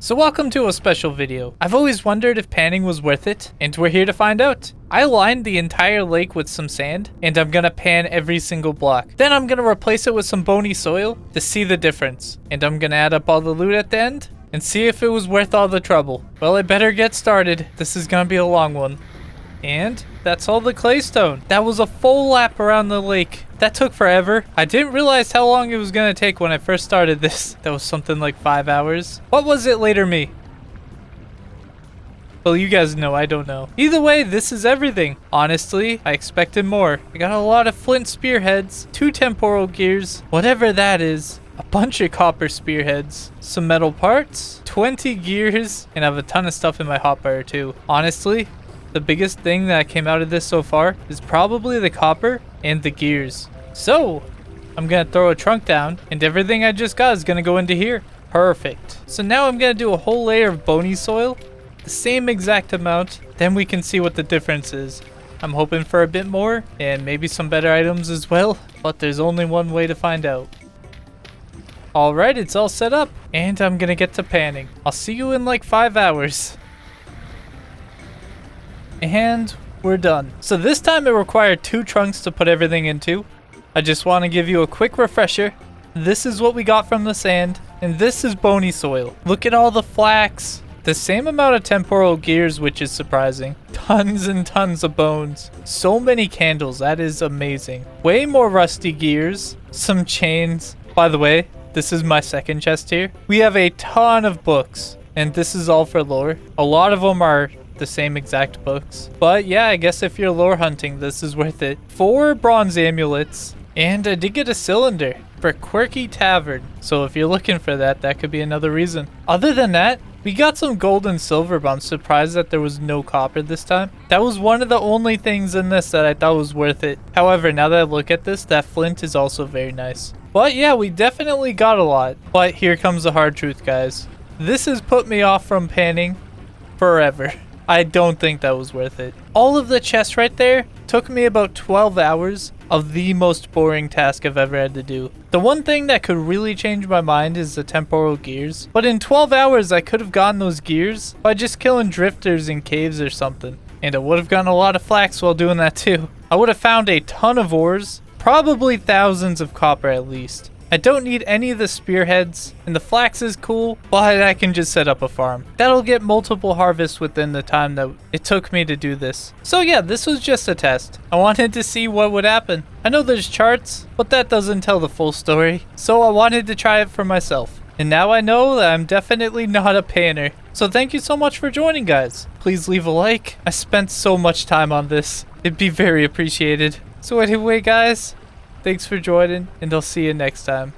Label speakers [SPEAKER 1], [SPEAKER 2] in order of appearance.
[SPEAKER 1] So welcome to a special video. I've always wondered if panning was worth it, and we're here to find out. I lined the entire lake with some sand, and I'm gonna pan every single block. Then I'm gonna replace it with some bony soil to see the difference. And I'm gonna add up all the loot at the end, and see if it was worth all the trouble. Well, I better get started. This is gonna be a long one. And that's all the claystone. That was a full lap around the lake. That took forever. I didn't realize how long it was gonna take when I first started this. That was something like 5 hours. What was it later me? Well, you guys know, I don't know. Either way, this is everything. Honestly, I expected more. I got a lot of flint spearheads, 2 temporal gears, whatever that is, a bunch of copper spearheads, some metal parts, 20 gears, and I have a ton of stuff in my hotbar too. Honestly, the biggest thing that came out of this so far is probably the copper and the gears. So, I'm gonna throw a trunk down and everything I just got is gonna go into here. Perfect. So now I'm gonna do a whole layer of bony soil, the same exact amount, then we can see what the difference is. I'm hoping for a bit more and maybe some better items as well, but there's only one way to find out. Alright, it's all set up and I'm gonna get to panning. I'll see you in like 5 hours. And we're done. So this time it required 2 trunks to put everything into. I just want to give you a quick refresher. This is what we got from the sand, and this is bony soil. Look at all the flax. The same amount of temporal gears, which is surprising. Tons and tons of bones. So many candles, that is amazing. Way more rusty gears. Some chains. By the way, this is my second chest here. We have a ton of books, and this is all for lore. A lot of them are the same exact books, but yeah, I guess if you're lore hunting, this is worth it. 4 bronze amulets, and I did get a cylinder for Quirky Tavern, so if you're looking for that, that could be another reason. Other than that, we got some gold and silver, but I'm surprised that there was no copper this time. That was one of the only things in this that I thought was worth it. However, now that I look at this, that flint is also very nice. But yeah, we definitely got a lot. But here comes the hard truth, guys. This has put me off from panning forever. I don't think that was worth it. All of the chests right there took me about 12 hours of the most boring task I've ever had to do. The one thing that could really change my mind is the temporal gears. But in 12 hours, I could have gotten those gears by just killing drifters in caves or something. And I would have gotten a lot of flax while doing that too. I would have found a ton of ores, probably thousands of copper at least. I don't need any of the spearheads, and the flax is cool, but I can just set up a farm. That'll get multiple harvests within the time that it took me to do this. So yeah, this was just a test. I wanted to see what would happen. I know there's charts, but that doesn't tell the full story, so I wanted to try it for myself. And now I know that I'm definitely not a panner. So thank you so much for joining, guys. Please leave a like. I spent so much time on this. It'd be very appreciated. So anyway, guys, thanks for joining, and I'll see you next time.